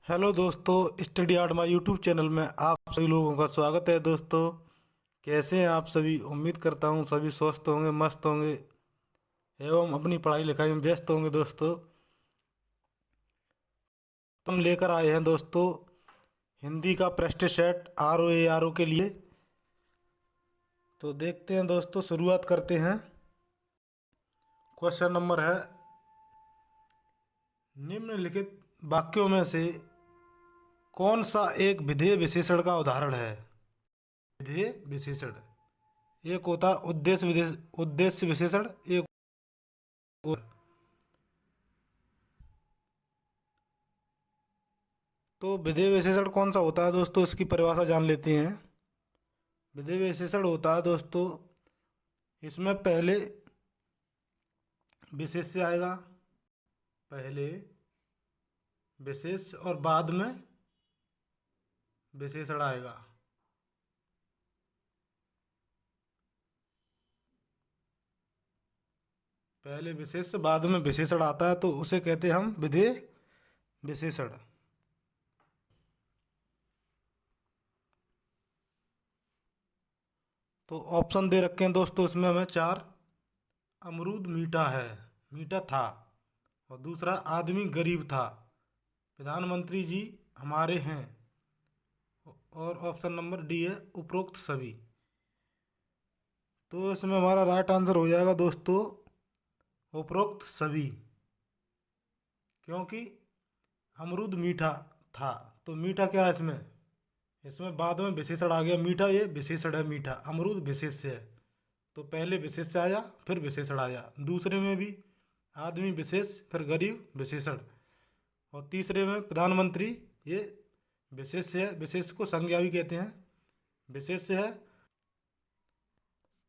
Hello दोस्तों, study art my YouTube channel में आप सभी लोगों का स्वागत है। दोस्तों, कैसे हैं आप सभी? उम्मीद करता हूँ सभी स्वस्थ होंगे, मस्त होंगे एवं अपनी पढ़ाई लिखाई में व्यस्त होंगे। दोस्तों, तुम लेकर आए हैं दोस्तों हिंदी का प्रश्न सेट ROA RO के लिए। तो देखते हैं दोस्तों, शुरुआत करते हैं। क्वेश्चन नंबर है, निम्नलिखित वाक्यों में से कौन सा एक विधेय विशेषण का उदाहरण है? विधेय विशेषण एक होता है उद्देश्य विशेषण, एक और। तो विधेय विशेषण कौन सा होता है दोस्तों, इसकी परिभाषा जान लेते हैं। विधेय विशेषण होता है दोस्तों, इसमें पहले विशेष्य आएगा, पहले विशेष और बाद में विशेषण आएगा। पहले विशेष बाद में विशेषण आता है तो उसे कहते हैं हम विधेय विशेषण। तो ऑप्शन दे रखे हैं दोस्तों इसमें हमें चार। अमरूद मीठा है, मीठा था। और दूसरा, आदमी गरीब था। प्रधानमंत्री जी हमारे हैं। और ऑप्शन नंबर डी है उपरोक्त सभी। तो इसमें हमारा राइट आंसर हो जाएगा दोस्तों उपरोक्त सभी, क्योंकि अमरूद मीठा था। तो मीठा क्या है इसमें? इसमें बाद में विशेषण आ गया, मीठा ये विशेषण है, मीठा अमरूद विशेष्य है। तो पहले विशेष्य आया फिर विशेषण आया। दूसरे में भी आदमी विशेष फिर गरीब विशेषण। और तीसरे में प्रधानमंत्री, ये विशेष्य है, विशेष को संज्ञा भी कहते हैं, विशेष्य है।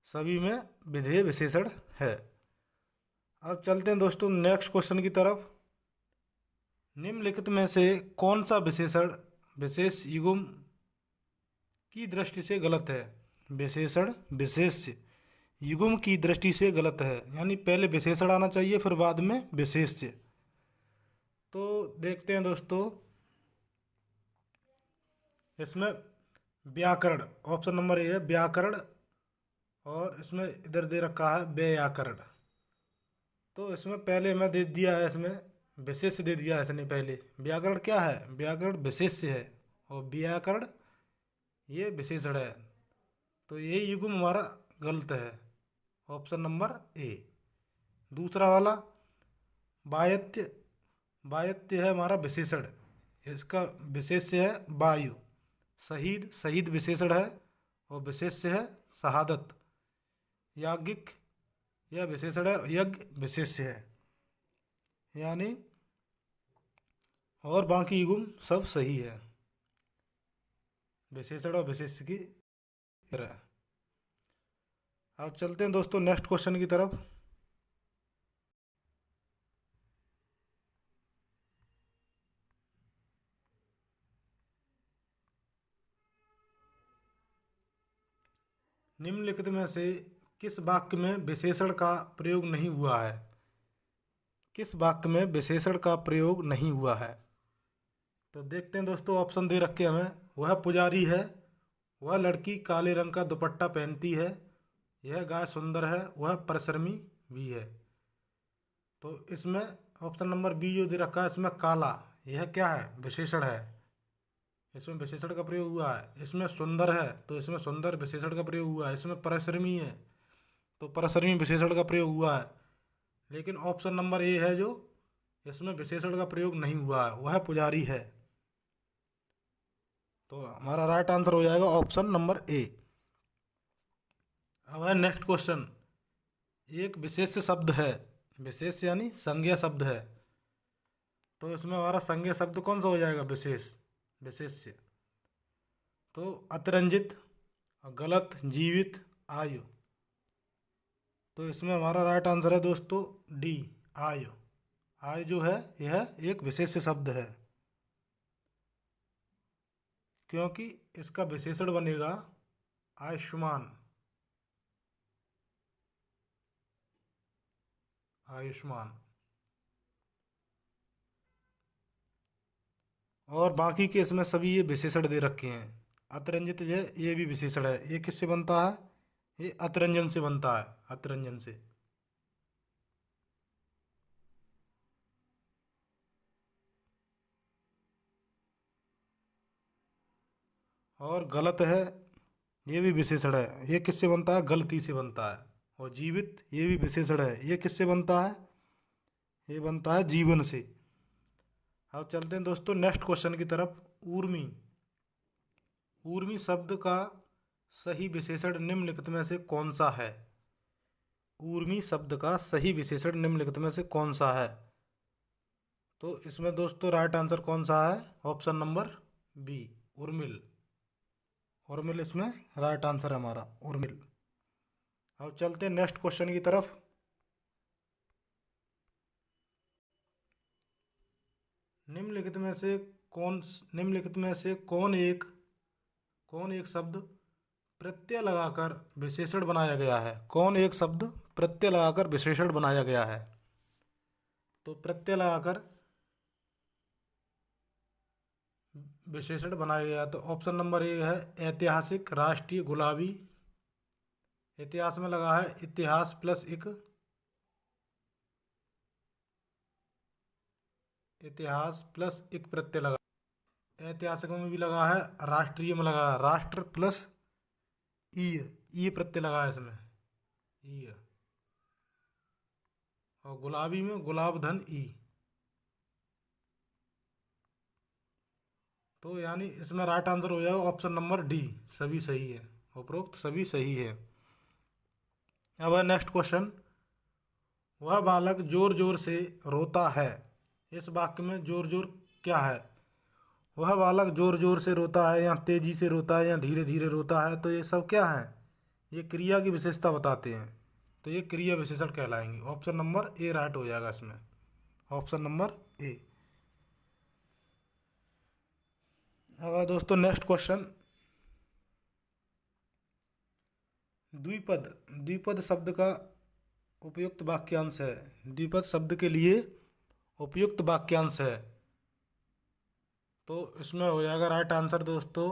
सभी में विधेय विशेषण है। अब चलते हैं दोस्तों नेक्स्ट क्वेश्चन की तरफ। निम्नलिखित में से कौन सा विशेषण विशेष युग्म की दृष्टि से गलत है? विशेषण विशेष्य युग्म की दृष्टि से गलत है, यानी पहले विशेषण आना चाहिए फिर बाद में विशेष्य। तो देखते हैं दोस्तों, इसमें व्याकरण, ऑप्शन नंबर ए है व्याकरण। और इसमें इधर दे रखा है व्याकरण। तो इसमें पहले मैं दे दिया है, इसमें विशेष दे दिया है इसने पहले। व्याकरण क्या है? व्याकरण विशेष्य है और व्याकरण ये विशेषण है। तो ये युग्म हमारा गलत है, ऑप्शन नंबर ए। दूसरा वाला वायत्य, वायत्य है हमारा विशेषण, इसका विशेष्य है वायु। शहीद, शहीद विशेषण है और विशेष्य है शहादत। याज्ञिक, यह विशेषण है, यज्ञ विशेष्य है। यानी और बाकी युग्म सब सही है विशेषण और विशेष्य की तरह। अब चलते हैं दोस्तों नेक्स्ट क्वेश्चन की तरफ। निम्नलिखित में से किस वाक्य में विशेषण का प्रयोग नहीं हुआ है? किस वाक्य में विशेषण का प्रयोग नहीं हुआ है? तो देखते हैं दोस्तों, ऑप्शन दे रखे हमें। वह पुजारी है, वह लड़की काले रंग का दुपट्टा पहनती है, यह गाय सुंदर है, वह परिश्रमी भी है। तो इसमें ऑप्शन नंबर बी जो दे रखा है, इसमें काला, यह क्या है? विशेषण है, इसमें विशेषण का प्रयोग हुआ है। इसमें सुंदर है तो इसमें सुंदर विशेषण का प्रयोग हुआ है। इसमें परिश्रमी है तो परिश्रमी विशेषण का प्रयोग हुआ है। लेकिन ऑप्शन नंबर ए है जो इसमें विशेषण का प्रयोग नहीं हुआ है, वह पुजारी है। तो हमारा राइट आंसर हो जाएगा ऑप्शन नंबर ए। अब है नेक्स्ट क्वेश्चन। एक विशेष शब्द है, विशेष यानी संज्ञा शब्द है, तो इसमें हमारा संज्ञा शब्द कौन सा हो जाएगा? विशेष, विशेष्य। तो अतिरंजित, गलत, जीवित, आयु। तो इसमें हमारा राइट आंसर है दोस्तों डी, आयु। आयु जो है यह एक विशेष शब्द है, क्योंकि इसका विशेषण बनेगा आयुष्मान, आयुष्मान। और बाकी के इसमें सभी ये विशेषण दे रखे हैं। अतिरंजित ये भी विशेषण है। ये किससे बनता है? ये अतिरंजन से बनता है, अतिरंजन से। और गलत है, ये भी विशेषण है। ये किससे बनता है? गलती से बनता है। और जीवित ये भी विशेषण है। ये किससे बनता है? ये बनता है जीवन से। अब चलते हैं दोस्तों नेक्स्ट क्वेश्चन की तरफ। ऊर्मी। ऊर्मी शब्द का सही विशेषण निम्नलिखित में से कौन सा है? ऊर्मी शब्द का सही विशेषण निम्नलिखित में से कौन सा है? तो इसमें दोस्तों राइट आंसर कौन सा है? ऑप्शन नंबर बी, उर्मिल। उर्मिल इसमें राइट आंसर है हमारा, उर्मिल। अब चलते हैं नेक्स्ट क्वेश्चन की तरफ। निम्नलिखित में से निम्नलिखित में से कौन एक शब्द प्रत्यय लगाकर विशेषण बनाया गया है? कौन एक शब्द प्रत्यय लगाकर विशेषण बनाया गया है? तो प्रत्यय लगाकर विशेषण बनाया गया तो ऑप्शन नंबर ए है ऐतिहासिक, राष्ट्रीय, गुलाबी। इतिहास में लगा है इतिहास प्लस एक, इतिहास प्लस एक प्रत्यय लगा। ऐतिहासिक में भी लगा है, राष्ट्रीय में लगा है राष्ट्र प्लस ई प्रत्यय लगा है इसमें, ई। और गुलाबी में गुलाब धन ई। तो यानी इसमें राइट आंसर हो जाएगा ऑप्शन नंबर डी, सभी सही है। उपरोक्त सभी सही है। अब है नेक्स्ट क्वेश्चन। वह बालक जोर जोर से रोता है। इस वाक्य में जोर जोर क्या है? वह बालक जोर जोर से रोता है, या तेजी से रोता है, या धीरे धीरे रोता है। तो ये सब क्या है? ये क्रिया की विशेषता बताते हैं। तो ये क्रिया विशेषण कहलाएंगे। ऑप्शन नंबर ए राइट हो जाएगा इसमें, ऑप्शन नंबर ए। अब है दोस्तों नेक्स्ट क्वेश्चन। द्विपद। द्विपद शब्द का उपयुक्त वाक्यांश है। द्विपद शब्द के लिए उपयुक्त वाक्यांश है। तो इसमें हो जाएगा राइट आंसर दोस्तों,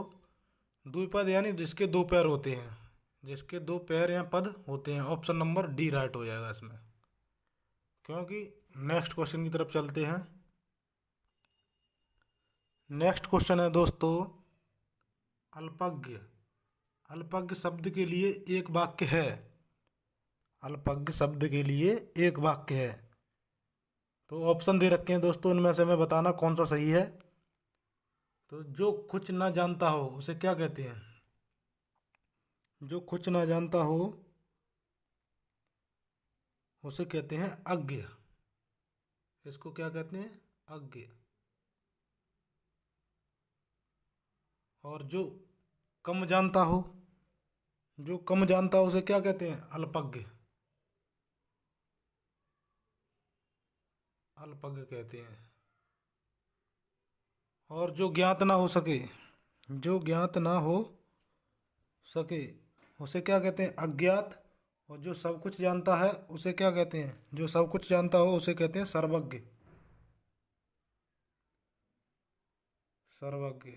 द्विपद यानी जिसके दो पैर होते हैं, जिसके दो पैर या पद होते हैं। ऑप्शन नंबर डी राइट हो जाएगा इसमें। क्योंकि नेक्स्ट क्वेश्चन की तरफ चलते हैं। नेक्स्ट क्वेश्चन है दोस्तों अल्पज्ञ। अल्पज्ञ शब्द के लिए एक वाक्य है। अल्पज्ञ शब्द के लिए एक वाक्य है। तो ऑप्शन दे रखे हैं दोस्तों, इनमें से हमें बताना कौन सा सही है। तो जो कुछ ना जानता हो उसे क्या कहते हैं? जो कुछ ना जानता हो उसे कहते हैं अज्ञ। इसको क्या कहते हैं? अज्ञ। और जो कम जानता हो, जो कम जानता हो उसे क्या कहते हैं? अल्पज्ञ। अल्पज्ञ कहते हैं। और जो ज्ञात ना हो सके, जो ज्ञात ना हो सके उसे क्या कहते हैं? अज्ञात। और जो सब कुछ जानता है उसे क्या कहते हैं? जो सब कुछ जानता हो उसे कहते हैं सर्वज्ञ। सर्वज्ञ।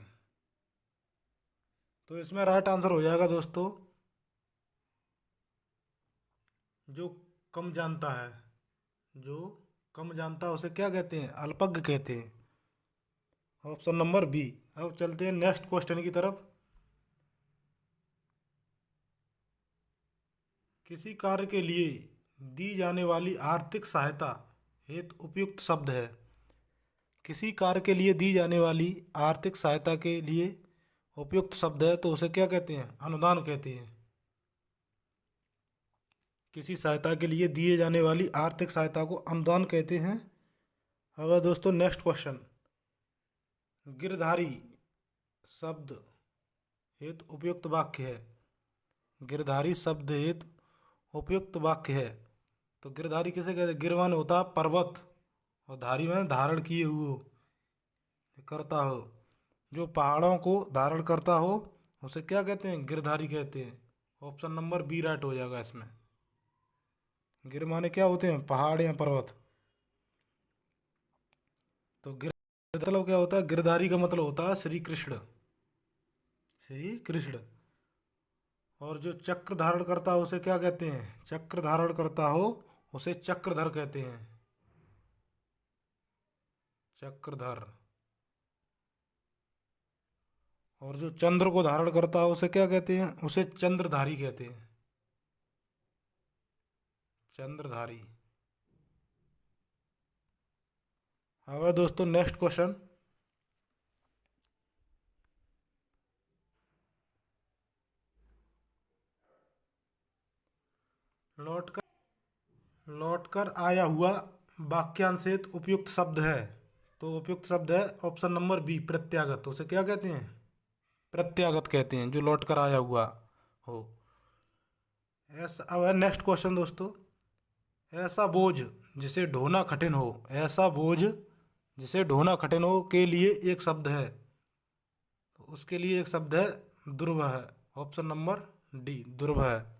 तो इसमें राइट आंसर हो जाएगा दोस्तों, जो कम जानता है, जो कम जानता है उसे क्या कहते हैं? अल्पज्ञ कहते हैं। Option number B. अब चलते हैं नेक्स्ट क्वेश्चन की तरफ। किसी कार्य के लिए दी जाने वाली आर्थिक सहायता हेतु उपयुक्त शब्द है। किसी कार्य के लिए दी जाने वाली आर्थिक सहायता के लिए उपयुक्त शब्द है तो उसे क्या कहते हैं? अनुदान कहते हैं। किसी सहायता के लिए दिए जाने वाली आर्थिक सहायता को अनुदान कहते हैं। अब दोस्तों नेक्स्ट क्वेश्चन। गिरधारी शब्द हेतु उपयुक्त वाक्य है। गिरधारी शब्द हेतु उपयुक्त वाक्य है। तो गिरधारी किसे कहते हैं? गिरवान होता है पर्वत, और धारी में धारण किए हुए करता हो। जो पहाड़ों को धारण करता हो उसे क्या कहते हैं? गिरधारी कहते हैं। ऑप्शन नंबर बी राइट हो जाएगा इसमें। गिर माने क्या होते हैं? पहाड़ या पर्वत। तो गिर मतलब क्या होता है, गिरधारी का मतलब होता है श्री कृष्ण, श्री कृष्ण। और जो चक्र धारण करता हो उसे क्या कहते हैं, चक्र धारण करता हो उसे चक्रधर कहते हैं, चक्रधर। और जो चंद्र को धारण करता हो उसे क्या कहते हैं, उसे चंद्रधारी कहते हैं, चंद्रधारी। अब दोस्तों नेक्स्ट क्वेश्चन। लौटकर आया हुआ वाक्यांशित उपयुक्त शब्द है। तो उपयुक्त शब्द है ऑप्शन नंबर बी, प्रत्यागत। उसे क्या कहते हैं, प्रत्यागत कहते हैं, जो लौटकर आया हुआ हो। ऐसा, अब है नेक्स्ट क्वेश्चन दोस्तों। ऐसा बोझ जिसे ढोना कठिन हो, ऐसा बोझ जिसे ढोना कठिन हो के लिए एक शब्द है। तो उसके लिए एक शब्द है दुर्वह, ऑप्शन नंबर डी, दुर्वह।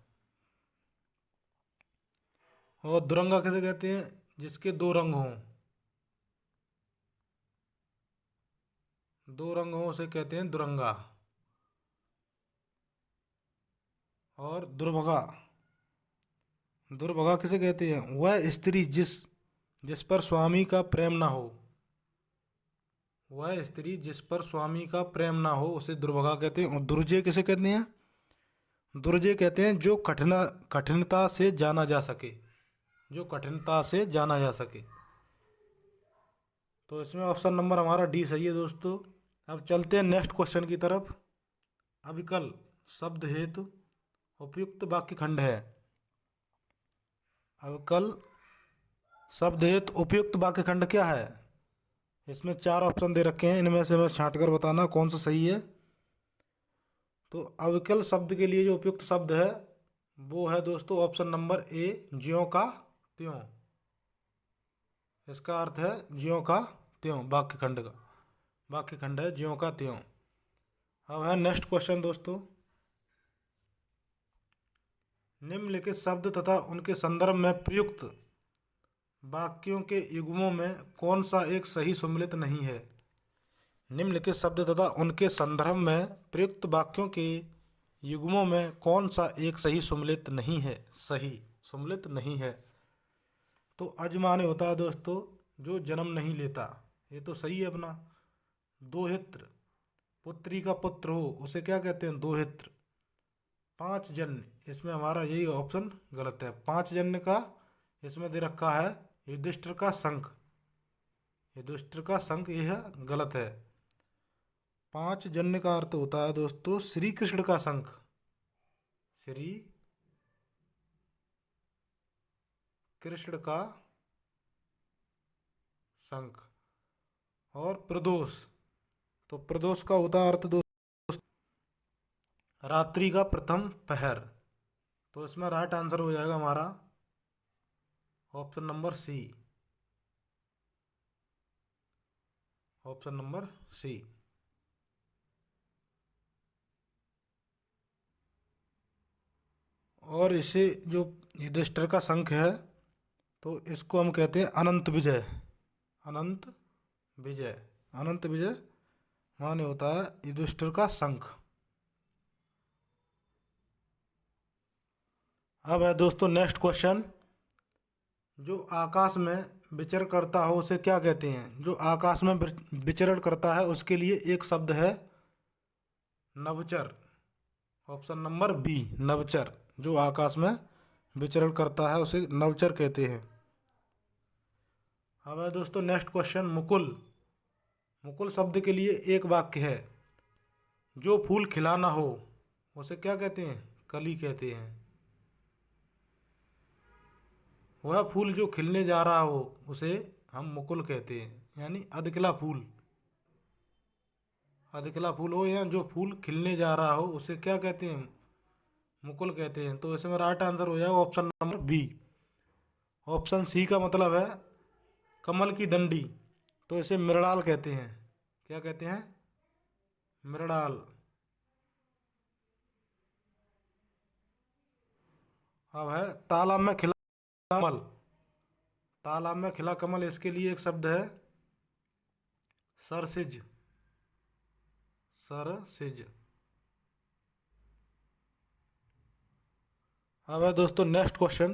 और दुरंगा किसे कहते हैं, जिसके दो रंग हों, दो रंग हों उसे कहते हैं दुरंगा। और दुर्भगा, दुर्भगा किसे कहते हैं, वह स्त्री जिस जिस पर स्वामी का प्रेम ना हो, वह स्त्री जिस पर स्वामी का प्रेम ना हो उसे दुर्भगा कहते हैं। और दुर्जय किसे कहते हैं, दुर्जय कहते हैं जो कठिनता से जाना जा सके, जो कठिनता से जाना जा सके। तो इसमें ऑप्शन नंबर हमारा डी सही है दोस्तों। अब चलते हैं नेक्स्ट क्वेश्चन की तरफ। अविकल शब्द हेतु उपयुक्त वाक्य खंड है। अविकल शब्द हेतु उपयुक्त वाक्य खंड क्या है। इसमें चार ऑप्शन दे रखे हैं, इनमें से मैं छांट कर बताना कौन सा सही है। तो अविकल शब्द के लिए जो उपयुक्त शब्द है वो है दोस्तों ऑप्शन नंबर ए, ज्यों का त्यों। इसका अर्थ है ज्यों का त्यों, वाक्य खंड का वाक्य खंड है ज्यों का त्यों। अब है नेक्स्ट क्वेश्चन दोस्तों। निम्नलिखित शब्द तथा उनके संदर्भ में प्रयुक्त वाक्यों के युग्मों में कौन सा एक सही सम्मिलित नहीं है। निम्नलिखित शब्द तथा उनके संदर्भ में प्रयुक्त वाक्यों के युग्मों में कौन सा एक सही सम्मिलित नहीं है, सही सम्मिलित नहीं है। तो अज माने होता है दोस्तों जो जन्म नहीं लेता, ये तो सही है अपना। दोहित्र, पुत्री का पुत्र हो उसे क्या कहते हैं, दोहित्र। पांच जन्य, इसमें हमारा यही ऑप्शन गलत है। पांच जन्य का इसमें दे रखा है युधिष्ठिर का शंख, युधिष्ठिर का शंख, यह गलत है। पांच जन्य का अर्थ होता है दोस्तों श्री कृष्ण का शंख, श्री कृष्ण का शंख। और प्रदोष, तो प्रदोष का होता है अर्थ दोस्त रात्रि का प्रथम पहर। तो इसमें राइट आंसर हो जाएगा हमारा option number C, option number C. और इसे जो युधिष्ठिर का शंख है तो इसको हम कहते हैं अनंत विजय, अनंत विजय, अनंत विजय माने होता है युधिष्ठिर का शंख। अब है दोस्तों नेक्स्ट क्वेश्चन। जो आकाश में विचरण करता हो उसे क्या कहते हैं, जो आकाश में विचरण करता है उसके लिए एक शब्द है नभचर, ऑप्शन नंबर बी, नभचर। जो आकाश में विचरण करता है उसे नभचर कहते हैं। अब है दोस्तों नेक्स्ट क्वेश्चन। मुकुल, मुकुल शब्द के लिए एक वाक्य है। जो फूल खिलाना हो उसे क्या कहते हैं, कली कहते हैं। वह फूल जो खिलने जा रहा हो उसे हम मुकुल कहते हैं, यानी अधखिला फूल, अधखिला फूल हो या जो फूल खिलने जा रहा हो उसे क्या कहते हैं, मुकुल कहते हैं। तो इसमें राइट आंसर हो जाएगा option number B. Option C का मतलब है कमल की डंडी, तो इसे मृणाल कहते हैं। क्या कहते हैं, मृणाल। अब है तालाब में खिला कमल, तालाब में खिला कमल, इसके लिए एक शब्द है सरसिज, सरसिज। अब है दोस्तों नेक्स्ट क्वेश्चन।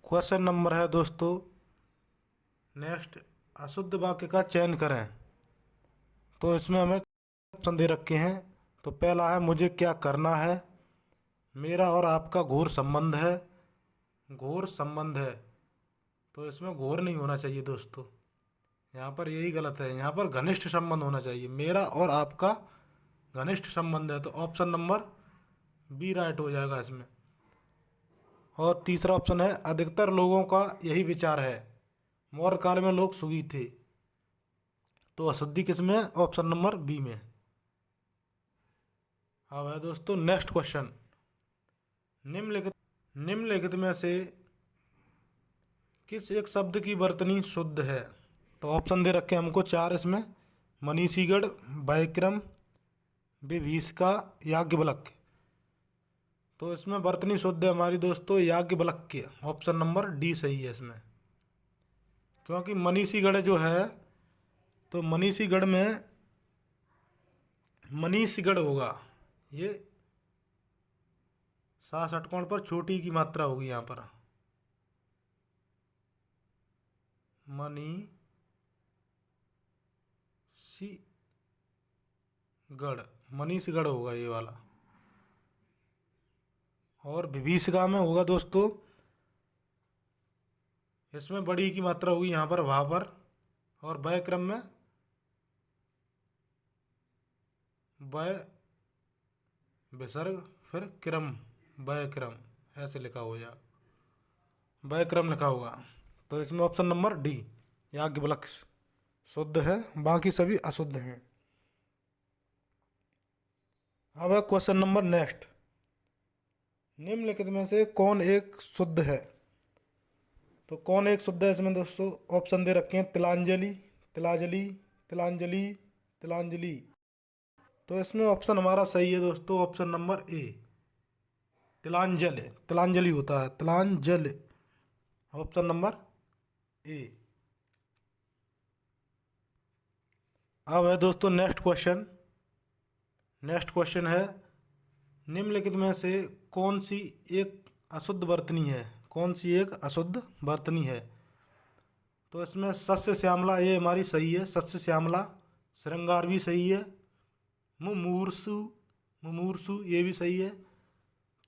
क्वेश्चन नंबर है दोस्तों नेक्स्ट, अशुद्ध वाक्य का चयन करें। तो इसमें हमें ऑप्शन दे रखे हैं। तो पहला है मुझे क्या करना है, मेरा और आपका घोर संबंध है, घोर संबंध है। तो इसमें घोर नहीं होना चाहिए दोस्तों, यहाँ पर यही गलत है, यहाँ पर घनिष्ठ संबंध होना चाहिए। मेरा और आपका घनिष्ठ संबंध है, तो ऑप्शन नंबर बी राइट हो जाएगा इसमें। और तीसरा ऑप्शन है अधिकतर लोगों का यही विचार है, मौर्य काल में लोग सुखी थे। तो अशुद्धि किसमें है, ऑप्शन नंबर बी में। अब है दोस्तों नेक्स्ट क्वेश्चन, निम्नलिखित में से किस एक शब्द की वर्तनी शुद्ध है। तो ऑप्शन दे रखे हैं हमको चार इसमें, मनीषीगढ़, वैक्रम, विभीषिका, याज्ञवल्क्य। तो इसमें वर्तनी शुद्ध है हमारी दोस्तों याज्ञवल्क्य, ऑप्शन नंबर डी सही है इसमें। क्योंकि मनीषीगढ़ जो है, तो मनीषीगढ़ में मनीषगढ़ होगा, ये सा षटकोण पर छोटी की मात्रा होगी यहाँ पर, मनीषीगढ़, मनीषगढ़ होगा ये वाला। और विभीषिका में होगा दोस्तों, इसमें बड़ी की मात्रा होगी यहाँ पर वहाँ पर। और वैक्रम में वै विसर्ग फिर क्रम, वैक्रम ऐसे लिखा हो जाए, वैक्रम लिखा होगा। तो इसमें ऑप्शन नंबर डी याज्ञवल्क्य शुद्ध है, बाकी सभी अशुद्ध हैं। अब है क्वेश्चन नंबर नेक्स्ट, निम्नलिखित में से कौन एक शुद्ध है। तो कौन एक शुद्ध है इसमें दोस्तों ऑप्शन दे रखे हैं तिलांजलि, तिलांजलि, तिलांजलि, तिलांजलि। तो इसमें ऑप्शन हमारा सही है दोस्तों, ऑप्शन नंबर ए तिलांजलि, तिलांजलि होता है, तिलांजलि, ऑप्शन नंबर ए। अब है दोस्तों नेक्स्ट क्वेश्चन, नेक्स्ट क्वेश्चन है निम्नलिखित में से कौन सी एक अशुद्ध वर्तनी है, कौन सी एक अशुद्ध वर्तनी है। तो इसमें सस्य श्यामला ये हमारी सही है, सस्य श्यामला। श्रृंगार भी सही है। मुमूर्षु, मुमूर्षु ये भी सही है।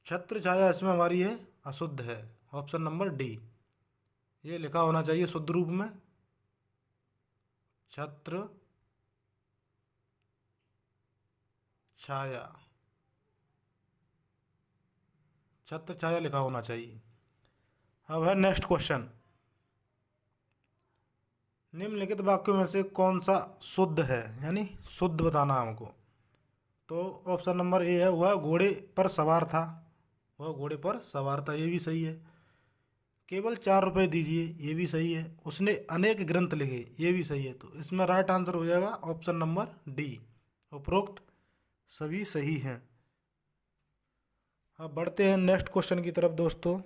छत्र छाया इसमें हमारी है अशुद्ध है, ऑप्शन नंबर डी। ये लिखा होना चाहिए शुद्ध रूप में, छत्र छाया, छत्र छाया लिखा होना चाहिए। अब है नेक्स्ट क्वेश्चन, निम्नलिखित वाक्यों में से कौन सा शुद्ध है, यानी शुद्ध बताना हमको। तो ऑप्शन नंबर ए है वह घोड़े पर सवार था, वह घोड़े पर सवार था, ये भी सही है। केवल 4 रुपये दीजिए, ये भी सही है। उसने अनेक ग्रंथ लिखे, ये भी सही है। तो इसमें राइट आंसर हो जाएगा ऑप्शन नंबर डी, उपरोक्त सभी सही हैं। अब बढ़ते हैं नेक्स्ट क्वेश्चन की तरफ दोस्तों।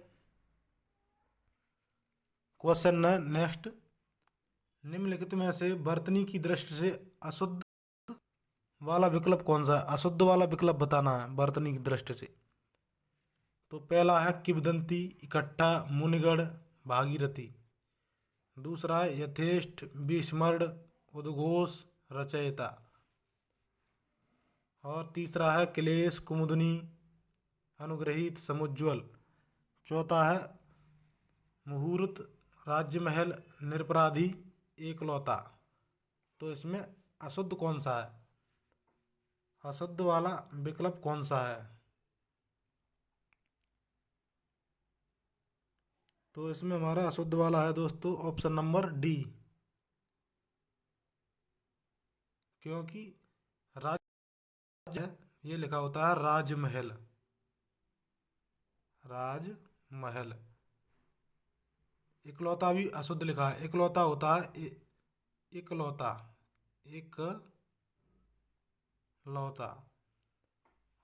क्वेश्चन नेक्स्ट, निम्नलिखित में से वर्तनी की दृष्टि से अशुद्ध वाला विकल्प कौन सा है, अशुद्ध वाला विकल्प बताना है वर्तनी की दृष्टि से। तो पहला है किंवदंती, इकट्ठा, मुनिगढ़, भागीरथी। दूसरा है यथेष्ट, विस्मरण, उद्घोष, रचयिता। और तीसरा है क्लेश, कुमुदनी, अनुग्रहित, समुज्ज्वल। चौथा है मुहूर्त, राज्यमहल, निरपराधी, एकलौता। तो इसमें अशुद्ध कौन सा है, अशुद्ध वाला विकल्प कौन सा है। तो इसमें हमारा अशुद्ध वाला है दोस्तों ऑप्शन नंबर डी, क्योंकि राज्य ये लिखा होता है राजमहल, राजमहल। इकलौता भी अशुद्ध लिखा है, इकलौता होता है इकलौता, एक लौता।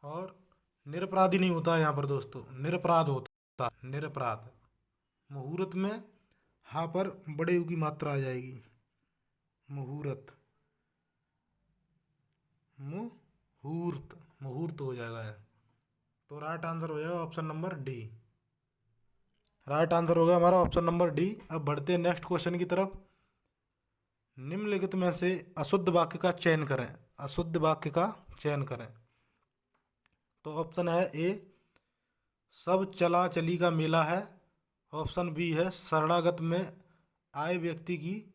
और निरपराधी नहीं होता है यहाँ पर दोस्तों, निरपराध होता है, निरपराध। मुहूर्त में हाँ पर बड़े यू की मात्रा आ जाएगी। मुहूर्त, मुहूर्त, मुहूर्त हो जाएगा है। तो राइट आंसर हो जाएगा option number D. Right answer होगा हमारा ऑप्शन नंबर डी। अब बढ़ते हैं नेक्स्ट क्वेश्चन की तरफ। निम्नलिखित में से अशुद्ध वाक्य का चयन करें। अशुद्ध वाक्य का चयन करें। तो ऑप्शन है ए, सब चला चली का मेला है। ऑप्शन बी है, शरणागत में आए व्यक्ति की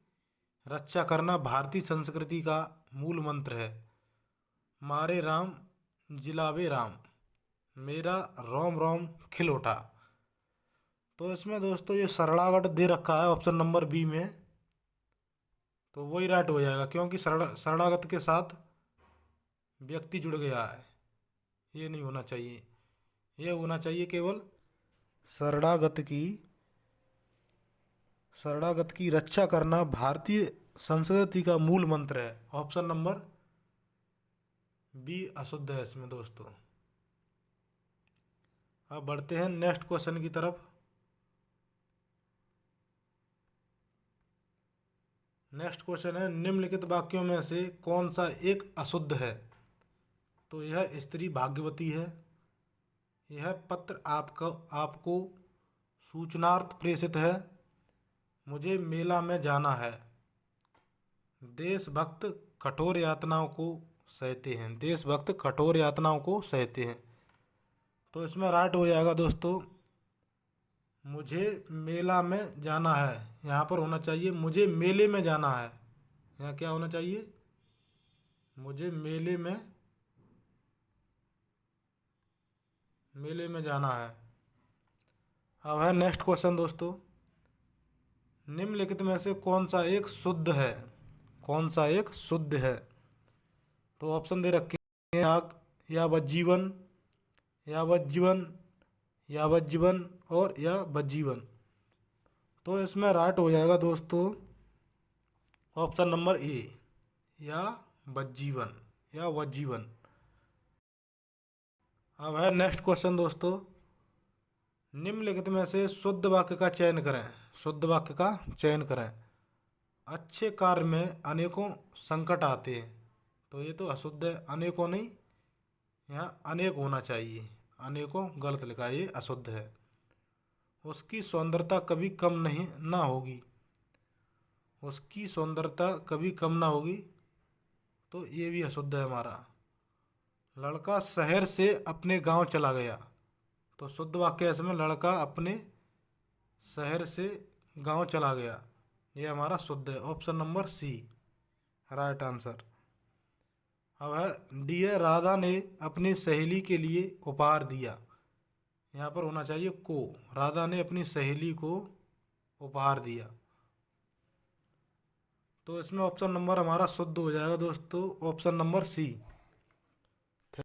रक्षा करना भारतीय संस्कृति का मूल मंत्र है। मारे राम जिलावे राम, मेरा रोम रोम खिल उठा। तो इसमें दोस्तों ये शरणागत दे रखा है ऑप्शन नंबर बी में, तो वही राइट हो जाएगा, क्योंकि शरणागत के साथ व्यक्ति जुड़ गया है। ये नहीं होना चाहिए, ये होना चाहिए केवल शरणागत की रक्षा करना भारतीय संस्कृति का मूल मंत्र है। ऑप्शन नंबर बी अशुद्ध है इसमें दोस्तों। अब बढ़ते हैं नेक्स्ट क्वेश्चन की तरफ। नेक्स्ट क्वेश्चन है, निम्नलिखित वाक्यों में से कौन सा एक अशुद्ध है। तो यह स्त्री भाग्यवती है। यह पत्र आपको सूचनार्थ प्रेषित है। मुझे मेला में जाना है। देशभक्त कठोर यातनाओं को सहते हैं। देशभक्त कठोर यातनाओं को सहते हैं। तो इसमें राइट हो जाएगा दोस्तों, मुझे मेला में जाना है। यहाँ पर होना चाहिए मुझे मेले में जाना है। यहाँ क्या होना चाहिए, मुझे मेले में जाना है। अब है नेक्स्ट क्वेश्चन दोस्तों, निम्नलिखित में से कौन सा एक शुद्ध है। कौन सा एक शुद्ध है। तो ऑप्शन दे रखे हैं, आग, यावज्जीवन, यावज्जीवन, यावज्जीवन और यावज्जीवन। तो इसमें राइट हो जाएगा दोस्तों ऑप्शन नंबर ए, यावज्जीवन, यावज्जीवन। अब है नेक्स्ट क्वेश्चन दोस्तों, निम्नलिखित में से शुद्ध वाक्य का चयन करें। शुद्ध वाक्य का चयन करें। अच्छे कार्य में अनेकों संकट आते हैं। तो ये तो अशुद्ध है, अनेकों नहीं, यहाँ अनेक होना चाहिए। अनेकों गलत लिखा है, ये अशुद्ध है। उसकी सौंदर्यता कभी कम नहीं ना होगी। उसकी सौंदर्यता कभी कम ना होगी, तो ये भी अशुद्ध है हमारा। लड़का शहर से अपने गांव चला गया। तो शुद्ध वाक्य इसमें, लड़का अपने शहर से गांव चला गया, ये हमारा शुद्ध है। Option number C right answer. अब है डी है, राधा ने अपनी सहेली के लिए उपहार दिया। यहाँ पर होना चाहिए को, राधा ने अपनी सहेली को उपहार दिया। तो इसमें ऑप्शन नंबर हमारा शुद्ध हो जाएगा दोस्तों, ऑप्शन नंबर सी।